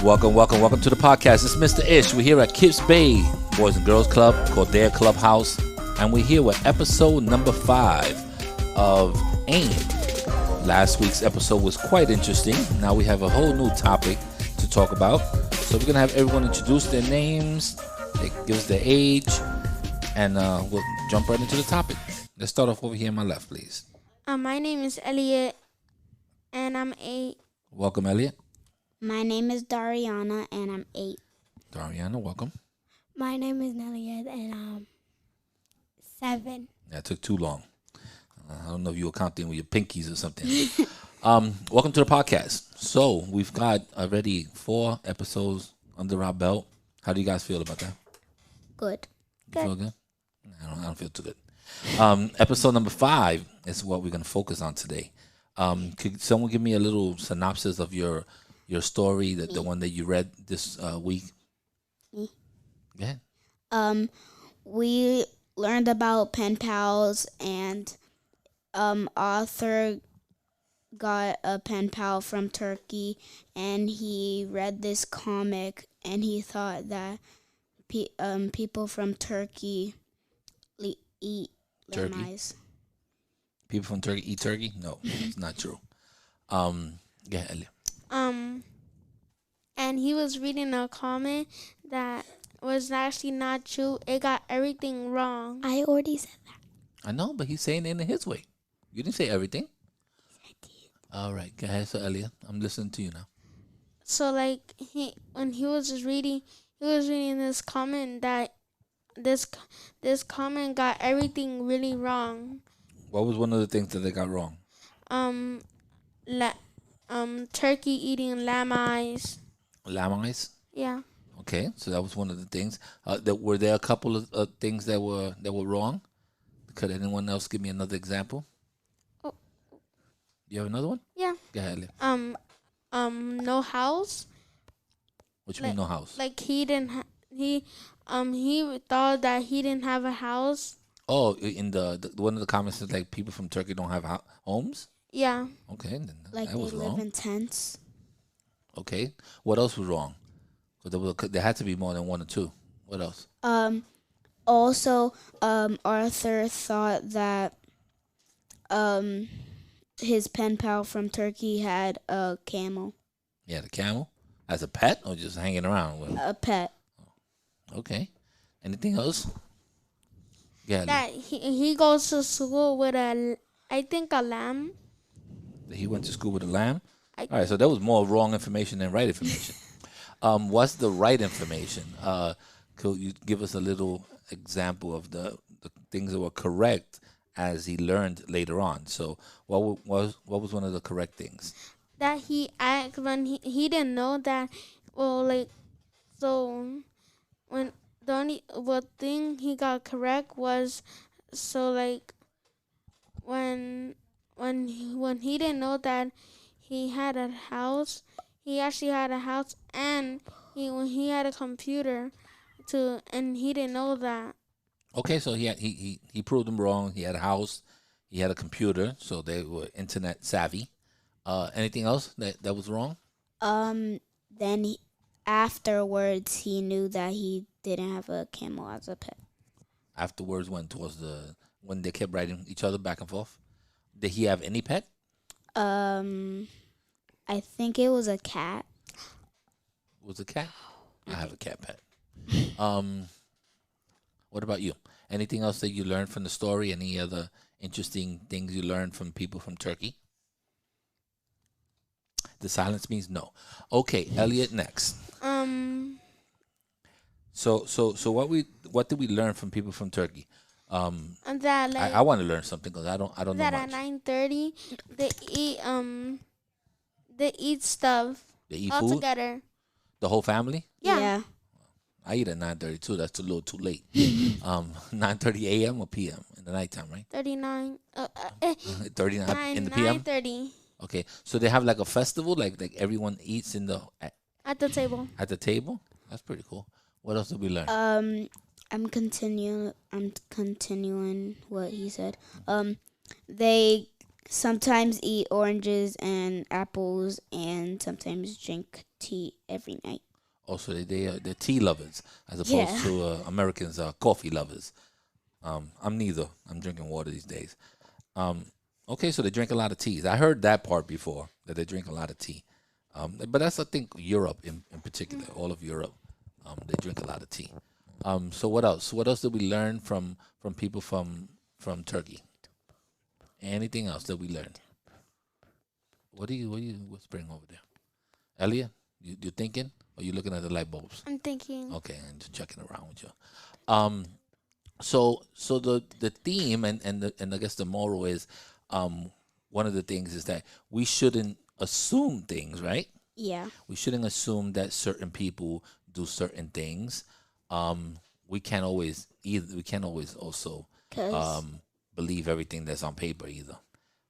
Welcome to the podcast. It's Mr. Ish. We're here at KIPS Bay Boys and Girls Club, called their clubhouse, and we're here with episode number 5 of AIM. Last week's episode was quite interesting. Now we have a whole new topic to talk about. So we're gonna have everyone introduce their names, they give us their age, and we'll jump right into the topic. Let's start off over here on my left, please. My name is Elliot, and I'm 8. Welcome, Elliot. My name is Dariana, and I'm 8. Dariana, welcome. My name is Nelliet, and I'm 7. That took too long. I don't know if you were counting with your pinkies or something. Welcome to the podcast. So we've got already 4 episodes under our belt. How do you guys feel about that? Good. You feel good? I don't feel too good. Episode number 5 is what we're going to focus on today. Could someone give me a little synopsis of your story, the one that you read this week? Me. Go ahead. We learned about pen pals, and Arthur got a pen pal from Turkey, and he read this comic, and he thought that people from Turkey eat Turkey? lamb eyes. People from Turkey eat turkey? No, it's not true. Go ahead, Elliot. And he was reading a comment that was actually not true. It got everything wrong. I already said that. I know, but he's saying it in his way. You didn't say everything. I did. All right, go ahead, so Elliot. I'm listening to you now. So when he was reading this comment that this comment got everything really wrong. What was one of the things that they got wrong? Turkey eating lamb eyes. Lamb eyes? Yeah. Okay, so that was one of the things. Were there a couple of things that were wrong? Could anyone else give me another example? Oh. You have another one? Yeah. Go ahead, Elliot. No house. What you mean no house? Like he thought that he didn't have a house. Oh, in the one of the comments is like people from Turkey don't have homes? Yeah. Okay, then Like that was they wrong. live in tents. Okay, what else was wrong? So there had to be more than 1 or 2. What else? Also, Arthur thought that his pen pal from Turkey had a camel. Yeah, the camel as a pet or just hanging around with him? A pet. Okay. Anything else? Yeah. That he goes to school with I think a lamb. He went to school with a lamb. I- All right, so that was more wrong information than right information. What's the right information? Could you give us a little example of the things that were correct as he learned later on? So what was one of the correct things? That he asked when he didn't know that. Well, like so when the only thing he got correct was so like when he didn't know that he had a house. He actually had a house, and he had a computer too, and he didn't know that. Okay, so he proved him wrong. He had a house, he had a computer, so they were internet savvy. Anything else that was wrong? Then afterwards, he knew that he didn't have a camel as a pet. Afterwards, when they kept writing each other back and forth, did he have any pet? I think it was a cat. Was a cat? I have a cat pet. What about you? Anything else that you learned from the story? Any other interesting things you learned from people from Turkey? The silence means no. Okay, Elliot, next. So what did we learn from people from Turkey? And that like I want to learn something because I don't know that much. at 9:30 they eat stuff They eat all food. together. The whole family. Yeah. I eat at 9:30 too. That's a little too late. 9:30 a.m. or p.m. in the nighttime, right? 39. 39 in the p.m. 9:30 Okay, so they have like a festival, like everyone eats at the table. at the table. That's pretty cool. What else did we learn? I'm continuing what he said. They sometimes eat oranges and apples, and sometimes drink tea every night. Also, they're tea lovers as opposed Yeah. to Americans are coffee lovers. I'm neither. I'm drinking water these days. Um, okay, so they drink a lot of teas. I heard that part before that they drink a lot of tea. But that's I think Europe in particular, all of Europe, they drink a lot of tea. So what else? What else did we learn from people from Turkey? Anything else that we learned? What are you whispering over there, Elliot? You thinking? Or you looking at the light bulbs? I'm thinking. Okay, and just checking around with you. Um, so the theme and I guess the moral is, one of the things is that we shouldn't assume things, right? Yeah. We shouldn't assume that certain people do certain things. We can't always either. We can't always also Cause believe everything that's on paper either,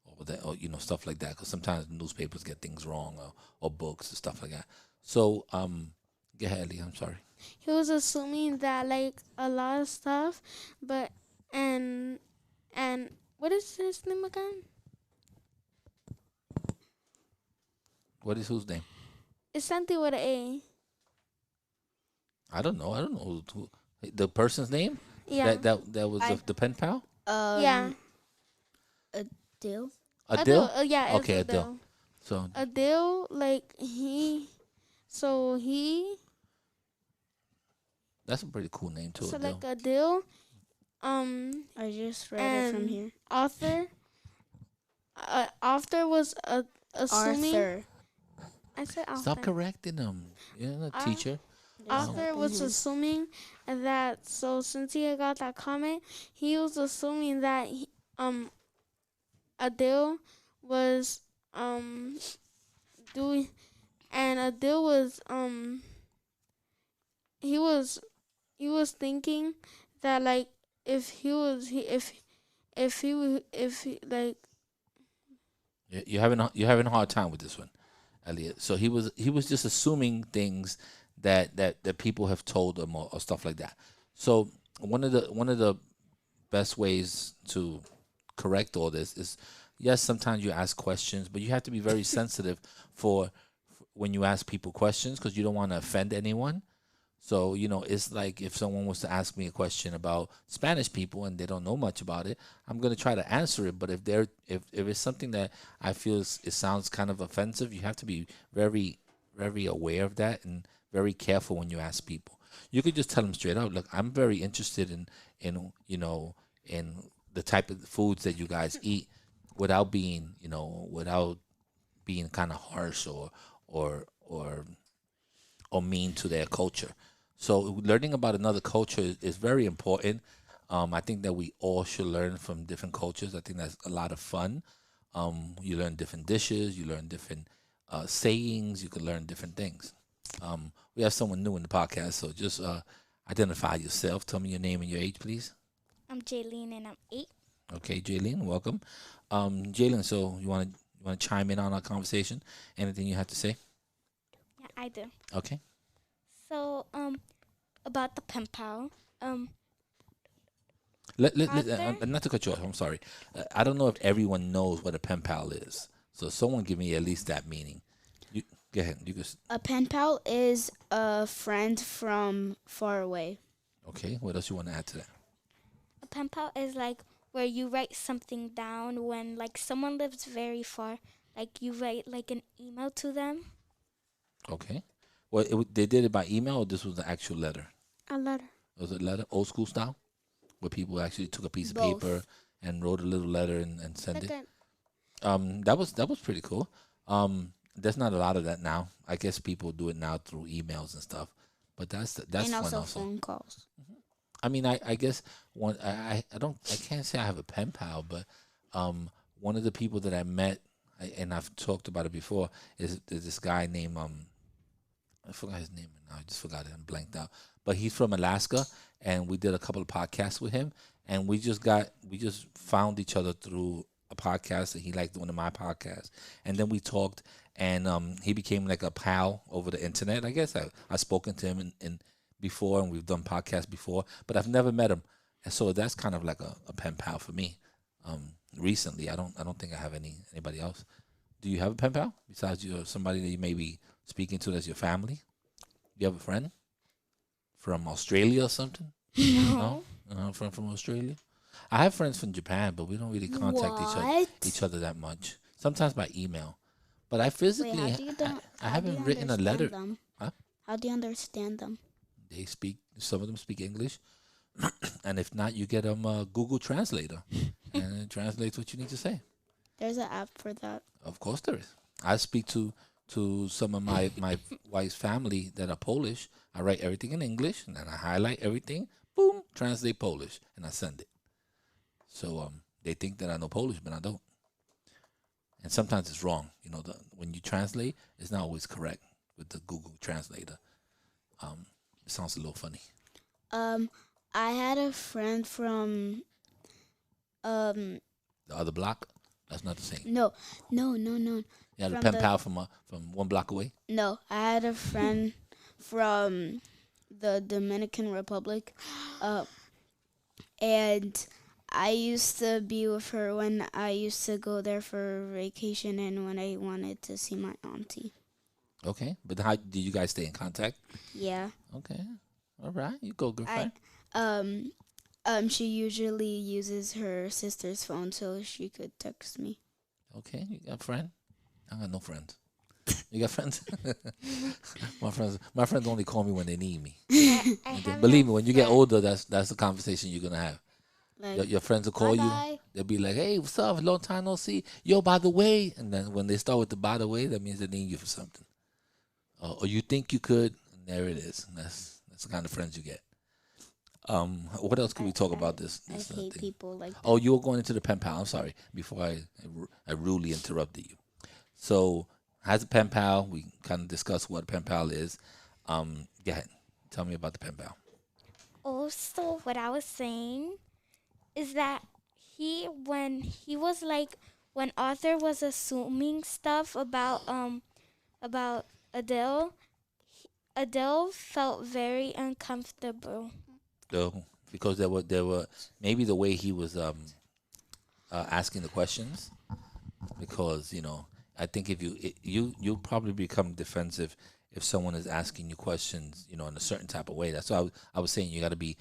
or that, or stuff like that. Because sometimes newspapers get things wrong, or books and stuff like that. So, go ahead, Lee. I'm sorry. He was assuming that like a lot of stuff, but and and what is his name again? What is whose name? It's something with an A. I don't know. I don't know the person's name. Yeah. That was I- the pen pal. Yeah. Adil. Adil. Yeah. Okay, it's Adil. So Adil, like he. So he. that's a pretty cool name too. So Adil. like Adil. I just read it from And here. Arthur. Arthur was assuming. Arthur. I said Arthur. Stop correcting them. You're not a teacher. Arthur was assuming that, so since he got that comment, he was assuming that Adele was doing, and Adele was he was thinking that like if he was if he like You're having a hard time with this one, Elliot. So he was just assuming things that people have told him, or stuff like that. So one of the best ways to correct all this is, yes, sometimes you ask questions, but you have to be very sensitive for when you ask people questions, because you don't want to offend anyone. So, it's like if someone was to ask me a question about Spanish people and they don't know much about it, I'm going to try to answer it. But if it's something that I feel it sounds kind of offensive, you have to be very, very aware of that and very careful when you ask people. You could just tell them straight out, look, I'm very interested in the type of foods that you guys eat, without being kind of harsh or or mean to their culture. So learning about another culture is very important. I think that we all should learn from different cultures. I think that's a lot of fun. You learn different dishes, you learn different sayings, you can learn different things. We have someone new in the podcast, so just identify yourself. Tell me your name and your age, please. I'm Jaylene and I'm 8. Okay, Jaylene, welcome. Jalen, so you want to chime in on our conversation? Anything you have to say? Yeah, I do. Okay. So, about the pen pal. Not to cut you off. I'm sorry. I don't know if everyone knows what a pen pal is. So someone give me at least that meaning. You go ahead. You just A pen pal is a friend from far away. okay. What else you want to add to that? A pen pal is like where you write something down when like someone lives very far. Like you write like an email to them. Okay. Well, they did it by email, or this was the actual letter? a letter. Was it letter, old school style, where people actually took a piece of Both. paper and wrote a little letter and sent it? Second. That was pretty cool. There's not a lot of that now. I guess people do it now through emails and stuff. But that's And fun also also. phone calls. I mean, I guess one I can't say I have a pen pal, but one of the people that I met, and I've talked about it before, is this guy named I forgot his name now. I just forgot it. I'm blanked out. But he's from Alaska, and we did a couple of podcasts with him, and we just found each other through a podcast, and he liked one of my podcasts, and then we talked, and he became like a pal over the internet. I guess I spoken to him in before, and we've done podcasts before, but I've never met him, and so that's kind of like a pen pal for me. recently. I don't think I have anybody else. Do you have a pen pal besides somebody that you may be speaking to that's your family? You have a friend from Australia or something? No, from Australia. I have friends from Japan, but we don't really contact each other that much. Sometimes by email, but I physically I haven't written a letter. Them? Huh? How do you understand them? They speak. Some of them speak English, and if not, you get them a Google Translator, and it translates what you need to say. There's an app for that. Of course, there is. I speak to some of my wife's family that are Polish. I write everything in English, and then I highlight everything. Boom, translate Polish, and I send it. So they think that I know Polish, but I don't. And sometimes it's wrong. You know, when you translate, it's not always correct with the Google Translator. It sounds a little funny. I had a friend from The other block? That's not the same. No. You had a pen pal from 1 block away? No, I had a friend from the Dominican Republic, and I used to be with her when I used to go there for vacation and when I wanted to see my auntie. Okay, but how did you guys stay in contact? Yeah. Okay, all right, you go, girlfriend. She usually uses her sister's phone so she could text me. Okay, you got a friend? I got no friends. You got friends? My friends only call me when they need me. Believe me, when you get older, that's the conversation you're gonna have. Like, your friends will call you. They'll be like, "Hey, what's up? Long time no see. Yo, by the way," and then when they start with the "by the way," that means they need you for something. Or you think you could, and there it is. That's the kind of friends you get. What else can we talk about this I hate thing? people like that. Oh, you were going into the pen pal. I'm sorry. Before I rudely interrupted you. So, as a pen pal, we kind of discussed what a pen pal is. Go ahead. Tell me about the pen pal. Also, what I was saying is that when Arthur was assuming stuff about Adele, Adele felt very uncomfortable. Oh, because there were maybe the way he was asking the questions. Because I think if you'll probably become defensive if someone is asking you questions, in a certain type of way. That's why I was saying you got to be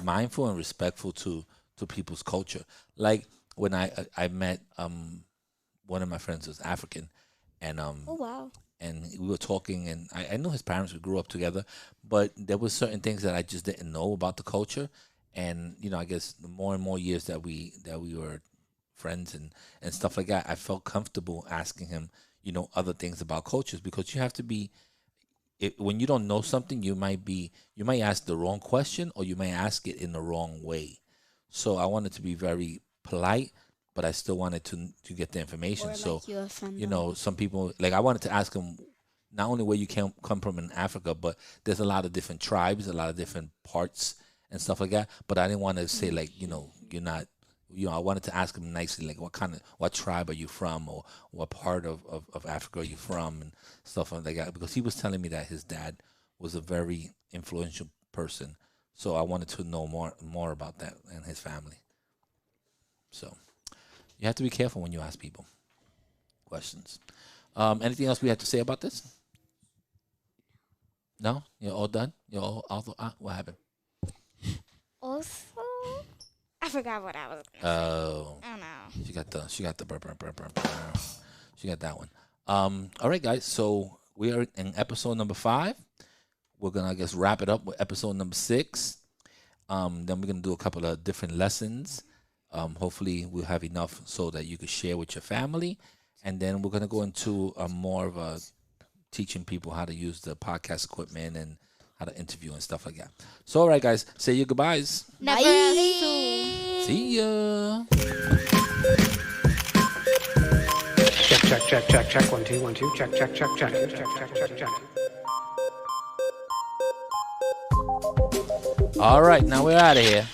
mindful and respectful to people's culture. Like when I met one of my friends was African, and Oh wow. and we were talking, and I knew his parents grew up together, but there were certain things that I just didn't know about the culture, and I guess the more and more years that we were friends and stuff like that, I felt comfortable asking him, other things about cultures, because you have to be. When you don't know something, you might ask the wrong question, or you may ask it in the wrong way. So I wanted to be very polite, but I still wanted to get the information. Or So like you offend them. some people, like, I wanted to ask him not only where you come from in Africa, but there's a lot of different tribes, a lot of different parts and stuff like that. But I didn't want to say like, you're not. I wanted to ask him nicely, like, what tribe are you from, or what part of Africa are you from, and stuff like that. Because he was telling me that his dad was a very influential person, so I wanted to know more about that and his family. So you have to be careful when you ask people questions. Anything else we have to say about this? No, you're all done. You're all what happened? Also, I forgot what I was gonna say. Oh. I don't know. She got the burp. She got that one. All right, guys. So we are in episode number 5. We're gonna, I guess, wrap it up with episode number 6. Then we're gonna do a couple of different lessons. Hopefully, we'll have enough so that you can share with your family. And then we're gonna go into more of a teaching people how to use the podcast equipment and how to interview and stuff like that. So, all right, guys, say your goodbyes. Never assume. See ya. Check. 1 2 1 2. Check. All right, now we're out of here.